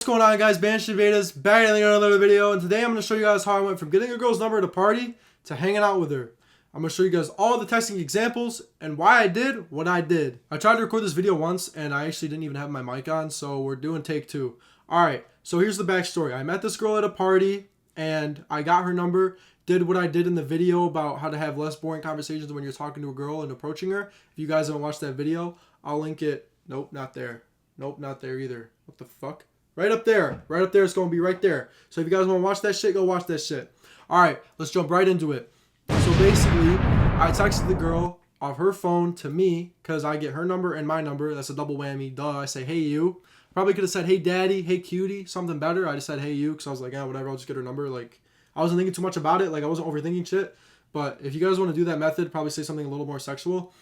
What's going on, guys? Banished Invaders back in another video, and today I'm going to show you guys how I went from getting a girl's number at a party to hanging out with her. I'm going to show you guys all the texting examples and why I did what I did. I tried to record this video once and I actually didn't even have my mic on, so we're doing take two. Alright, so here's the backstory. I met this girl at a party and I got her number, did what I did in the video about how to have less boring conversations when you're talking to a girl and approaching her. If you guys haven't watched that video, I'll link it. Nope, not there. Nope, not there either. What the fuck? Right up there. Right up there. It's going to be right there. So if you guys want to watch that shit, go watch that shit. Alright, let's jump right into it. So basically, I texted the girl off her phone to me because I get her number and my number. That's a double whammy. Duh. I say, hey, you. Probably could have said, hey, daddy, hey, cutie, something better. I just said, hey, you, because I was like, yeah, whatever. I'll just get her number. Like, I wasn't thinking too much about it. Like, I wasn't overthinking shit. But if you guys want to do that method, probably say something a little more sexual.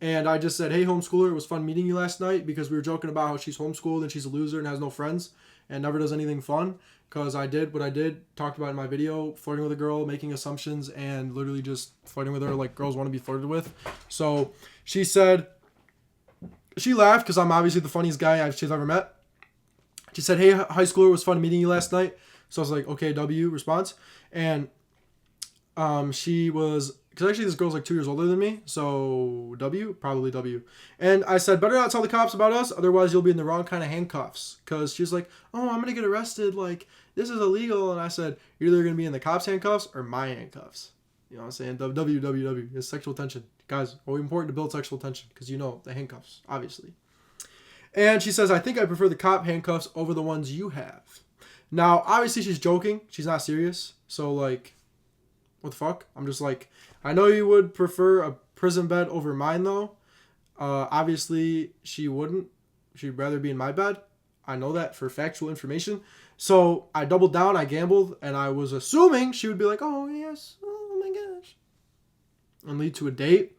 And I just said, hey, homeschooler, it was fun meeting you last night because we were joking about how she's homeschooled and she's a loser and has no friends and never does anything fun because I did what I did, talked about in my video, flirting with a girl, making assumptions, and literally just flirting with her like girls want to be flirted with. So she said, she laughed because I'm obviously the funniest guy she's ever met. She said, hey, high schooler, it was fun meeting you last night. So I was like, okay, W, response. And she was... because actually this girl's like 2 years older than me, so W, probably W. And I said, better not tell the cops about us, otherwise you'll be in the wrong kind of handcuffs. Because she was like, oh, I'm going to get arrested, like, this is illegal. And I said, you're either going to be in the cops' handcuffs or my handcuffs. You know what I'm saying? W. It's sexual tension. Guys, always important to build sexual tension, because you know, the handcuffs, obviously. And she says, I think I prefer the cop handcuffs over the ones you have. Now, obviously she's joking. She's not serious. So, like... what the fuck? I'm just like, I know you would prefer a prison bed over mine, though. Obviously, she wouldn't. She'd rather be in my bed. I know that for factual information. So I doubled down, I gambled, and I was assuming she would be like, oh, yes, oh my gosh, and lead to a date.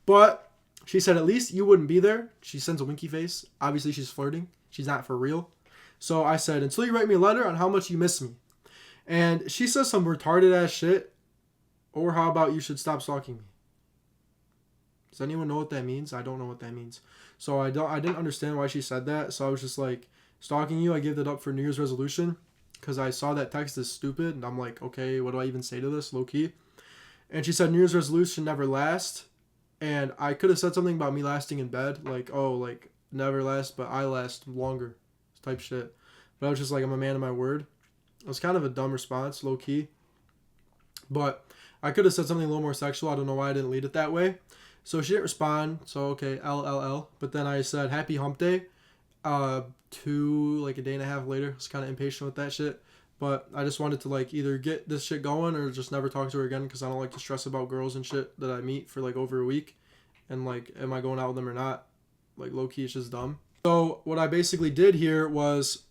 But she said, at least you wouldn't be there. She sends a winky face. Obviously, she's flirting. She's not for real. So I said, until you write me a letter on how much you miss me. And she says some retarded ass shit. Or how about you should stop stalking me? Does anyone know what that means? I don't know what that means. So I didn't understand why she said that. So I was just like, stalking you, I gave that up for New Year's resolution. Because I saw that text as stupid. And I'm like, okay, what do I even say to this? Low key. And she said New Year's resolution never last. And I could have said something about me lasting in bed. Like, oh, like, never last, but I last longer. Type shit. But I was just like, I'm a man of my word. It was kind of a dumb response, low key. But... I could have said something a little more sexual. I don't know why I didn't lead it that way. So she didn't respond. So, okay, LLL. But then I said, happy hump day. Like a day and a half later. I was kind of impatient with that shit. But I just wanted to, like, either get this shit going or just never talk to her again because I don't like to stress about girls and shit that I meet for, like, over a week. And, like, am I going out with them or not? Like, low-key, it's just dumb. So what I basically did here was...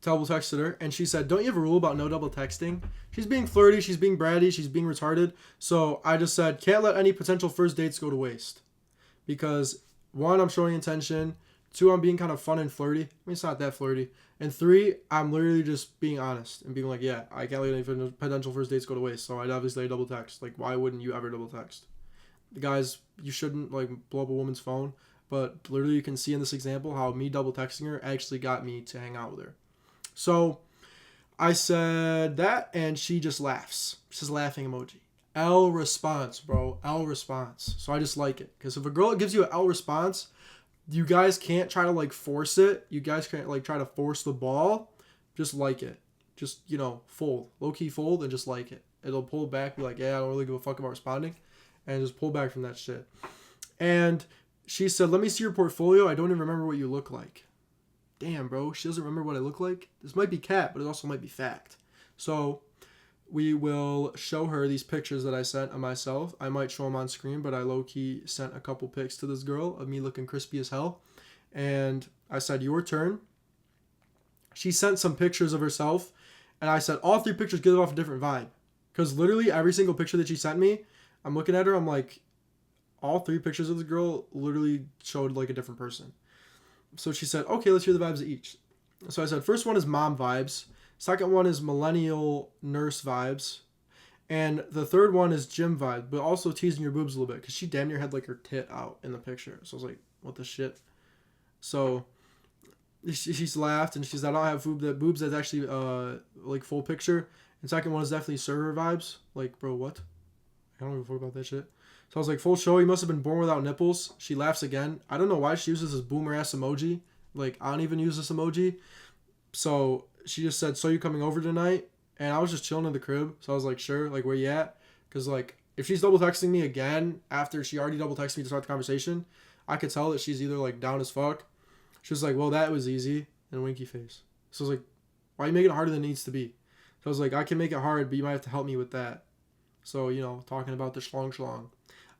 double texted her and she said, don't you have a rule about no double texting? She's being flirty, she's being bratty, she's being retarded. So I just said, can't let any potential first dates go to waste. Because 1, I'm showing intention. 2, I'm being kind of fun and flirty. I mean, it's not that flirty. And 3, I'm literally just being honest and being like, yeah, I can't let any potential first dates go to waste. So I'd obviously double text. Like, why wouldn't you ever double text? Guys, you shouldn't like blow up a woman's phone. But literally you can see in this example how me double texting her actually got me to hang out with her. So I said that and she just laughs. She says laughing emoji. L response, bro. L response. So I just like it. Because if a girl gives you an L response, you guys can't try to like force it. You guys can't like try to force the ball. Just like it. Just, you know, fold. Low-key fold and just like it. It'll pull back, be like, yeah, I don't really give a fuck about responding. And just pull back from that shit. And she said, let me see your portfolio. I don't even remember what you look like. Damn, bro, she doesn't remember what I look like. This might be cat, but it also might be fact. So we will show her these pictures that I sent of myself. I might show them on screen, but I low-key sent a couple pics to this girl of me looking crispy as hell. And I said, your turn. She sent some pictures of herself, and I said, all 3 pictures give off a different vibe. Because literally every single picture that she sent me, I'm looking at her, I'm like, all 3 pictures of the girl literally showed like a different person. So she said, okay, let's hear the vibes of each. So I said, first one is mom vibes. Second one is millennial nurse vibes. And the third one is gym vibes, but also teasing your boobs a little bit. Because she damn near had like her tit out in the picture. So I was like, what the shit? So she's laughed and she's I don't have boobs that's actually like full picture. And second one is definitely server vibes. Like, bro, what? I don't give a fuck about that shit. So I was like, full show, you must have been born without nipples. She laughs again. I don't know why she uses this boomer ass emoji. Like, I don't even use this emoji. So she just said, so you coming over tonight? And I was just chilling in the crib. So I was like, sure, like, where you at? Because, like, if she's double texting me again after she already double texted me to start the conversation, I could tell that she's either, like, down as fuck. She was like, well, that was easy. And winky face. So I was like, why are you making it harder than it needs to be? So I was like, I can make it hard, but you might have to help me with that. So, you know, talking about the schlong,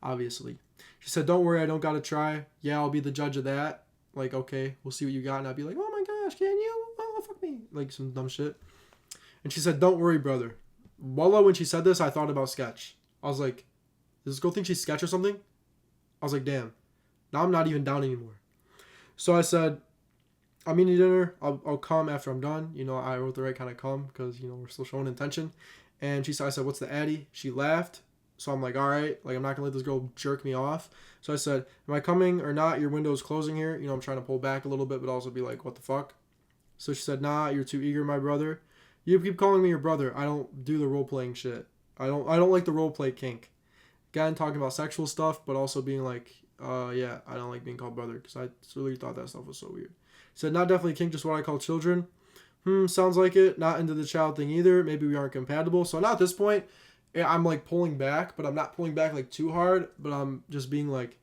obviously. She said, don't worry, I don't gotta try. Yeah, I'll be the judge of that. Like, okay, we'll see what you got. And I'd be like, oh my gosh, can you? Oh, fuck me. Like, some dumb shit. And she said, don't worry, brother. Wallah, when she said this, I thought about Sketch. I was like, does this girl think she's Sketch or something? I was like, damn. Now I'm not even down anymore. So I said, I'm eating dinner. I'll come after I'm done. You know, I wrote the right kind of come because, you know, we're still showing intention. And I said, what's the addy? She laughed. So I'm like, all right, like, I'm not going to let this girl jerk me off. So I said, am I coming or not? Your window's closing here. You know, I'm trying to pull back a little bit, but also be like, what the fuck? So she said, nah, you're too eager, my brother. You keep calling me your brother. I don't do the role-playing shit. I don't like the role-play kink. Again, talking about sexual stuff, but also being like, yeah, I don't like being called brother because I really thought that stuff was so weird. She said, not definitely kink, just what I call children. Sounds like it. Not into the child thing either. Maybe we aren't compatible. So now at this point, I'm like pulling back, but I'm not pulling back like too hard, but I'm just being like,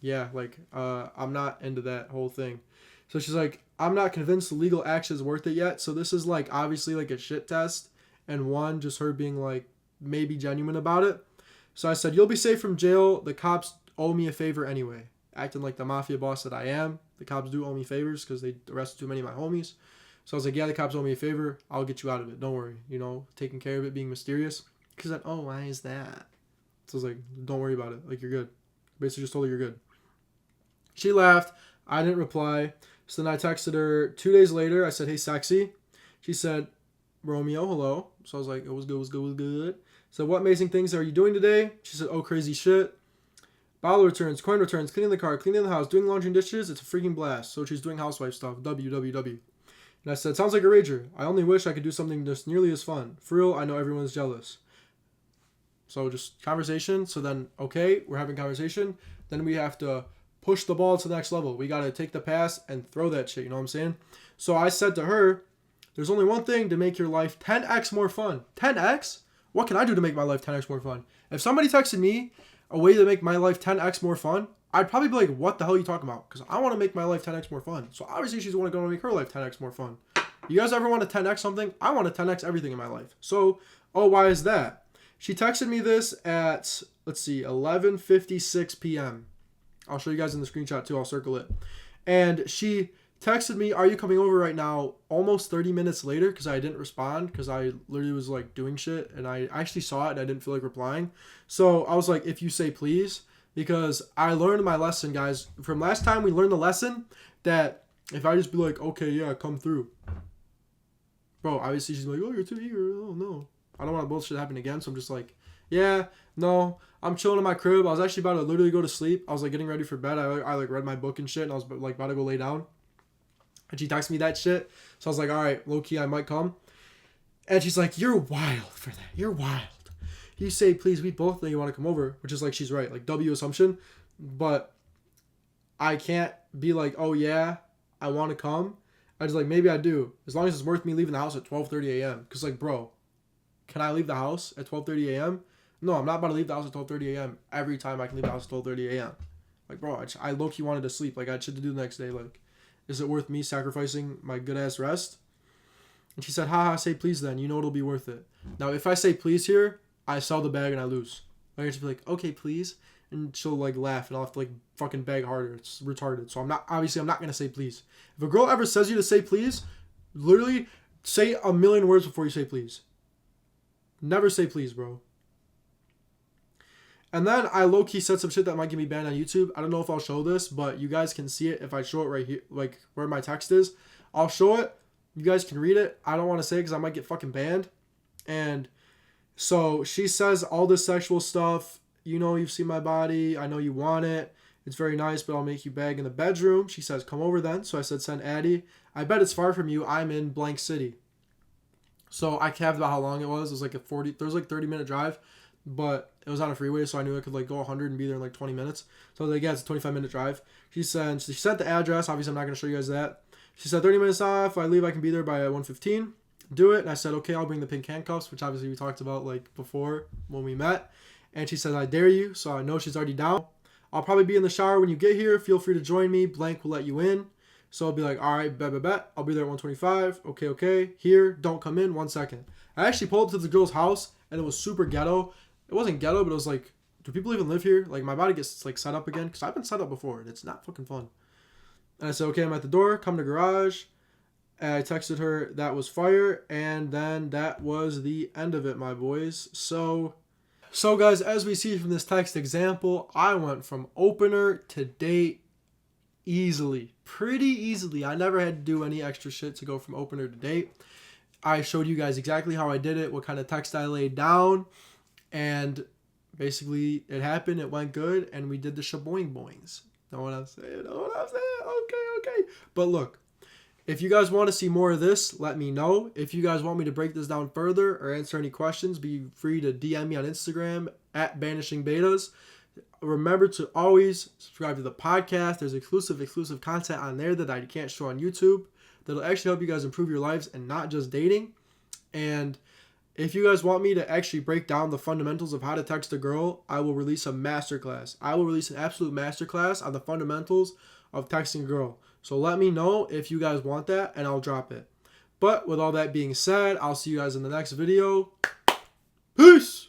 yeah, like, I'm not into that whole thing. So she's like, I'm not convinced the legal action is worth it yet. So this is like obviously like a shit test, and one, just her being like maybe genuine about it. So I said, you'll be safe from jail. The cops owe me a favor anyway. Acting like the mafia boss that I am. The cops do owe me favors because they arrested too many of my homies. So I was like, yeah, the cops owe me a favor. I'll get you out of it. Don't worry. You know, taking care of it, being mysterious. Because then, oh, why is that? So I was like, don't worry about it. Like, you're good. Basically just told her you're good. She laughed. I didn't reply. So then I texted her 2 days later. I said, hey, sexy. She said, Romeo, hello. So I was like, it was good. So what amazing things are you doing today? She said, oh, crazy shit. Bottle returns, coin returns, cleaning the car, cleaning the house, doing laundry and dishes. It's a freaking blast. So she's doing housewife stuff. WWW. And I said, sounds like a rager. I only wish I could do something just nearly as fun. For real, I know everyone's jealous. So just conversation. So then, okay, we're having conversation. Then we have to push the ball to the next level. We got to take the pass and throw that shit. You know what I'm saying? So I said to her, there's only one thing to make your life 10x more fun. 10x? What can I do to make my life 10x more fun? If somebody texted me a way to make my life 10x more fun, I'd probably be like, what the hell are you talking about? Because I want to make my life 10x more fun. So obviously she's going to make her life 10x more fun. You guys ever want to 10x something? I want to 10x everything in my life. So, why is that? She texted me this at, let's see, 11:56 p.m. I'll show you guys in the screenshot too. I'll circle it. And she texted me, are you coming over right now? Almost 30 minutes later, because I didn't respond because I literally was like doing shit and I actually saw it and I didn't feel like replying. So I was like, if you say please, because I learned my lesson, guys. From last time we learned the lesson that if I just be like, okay, yeah, come through. Bro, obviously she's like, oh, you're too eager. Oh, no. I don't want bullshit to happen again. So I'm just like, yeah, no. I'm chilling in my crib. I was actually about to literally go to sleep. I was like getting ready for bed. I like read my book and shit and I was like about to go lay down. And she texted me that shit. So I was like, all right, low key, I might come. And she's like, you're wild for that. You're wild. You say, please, we both know you want to come over. Which is like, she's right. Like, W assumption. But I can't be like, oh, yeah, I want to come. I just like, maybe I do. As long as it's worth me leaving the house at 12:30 a.m. Because like, bro, can I leave the house at 12:30 a.m.? No, I'm not about to leave the house at 12:30 a.m. every time I can leave the house at 12:30 a.m. Like, bro, I low-key wanted to sleep. Like, I had shit to do the next day. Like, is it worth me sacrificing my good-ass rest? And she said, haha, say please then. You know it'll be worth it. Now, if I say please here, I sell the bag and I lose. I just be like, okay, please. And she'll, like, laugh and I'll have to, like, fucking beg harder. It's retarded. So I'm not going to say please. If a girl ever says you to say please, literally say a million words before you say please. Never say please, bro. And then I low-key said some shit that might get me banned on YouTube. I don't know if I'll show this, but you guys can see it if I show it right here, like where my text is. I'll show it. You guys can read it. I don't want to say it because I might get fucking banned. And so she says all this sexual stuff. You know you've seen my body. I know you want it. It's very nice, but I'll make you beg in the bedroom. She says, come over then. So I said, send Addie. I bet it's far from you. I'm in blank city. So I capped about how long it was. It was like there was like 30-minute drive, but it was on a freeway, so I knew I could like go 100 and be there in like 20 minutes. So I was like, yeah, it's a 25-minute drive. She sent the address. Obviously, I'm not going to show you guys that. She said 30 minutes off. If I leave, I can be there by 1:15. Do it. And I said, okay, I'll bring the pink handcuffs, which obviously we talked about like before when we met. And she said, I dare you. So I know she's already down. I'll probably be in the shower when you get here. Feel free to join me. Blank will let you in. So I'll be like, all right, bet. I'll be there at 1:25. Okay. Here, don't come in. 1 second. I actually pulled up to the girl's house, and it was super ghetto. It wasn't ghetto, but it was like, do people even live here? Like, my body gets like set up again, because I've been set up before, and it's not fucking fun. And I said, okay, I'm at the door. Come to garage. And I texted her that was fire, and then that was the end of it, my boys. So guys, as we see from this text example, I went from opener to date pretty easily. I never had to do any extra shit to go from opener to date. I showed you guys exactly how I did it, what kind of text I laid down, and basically it happened, it went good, and we did the shaboing boings. Know what I'm saying? Okay. But look, if you guys want to see more of this, let me know. If you guys want me to break this down further or answer any questions, be free to DM me on Instagram at Banishing Betas. Remember to always subscribe to the podcast. There's exclusive content on there that I can't show on YouTube that'll actually help you guys improve your lives and not just dating. And if you guys want me to actually break down the fundamentals of how to text a girl, I will release a masterclass. I will release an absolute masterclass on the fundamentals of texting a girl. So let me know if you guys want that, and I'll drop it. But with all that being said, I'll see you guys in the next video. Peace!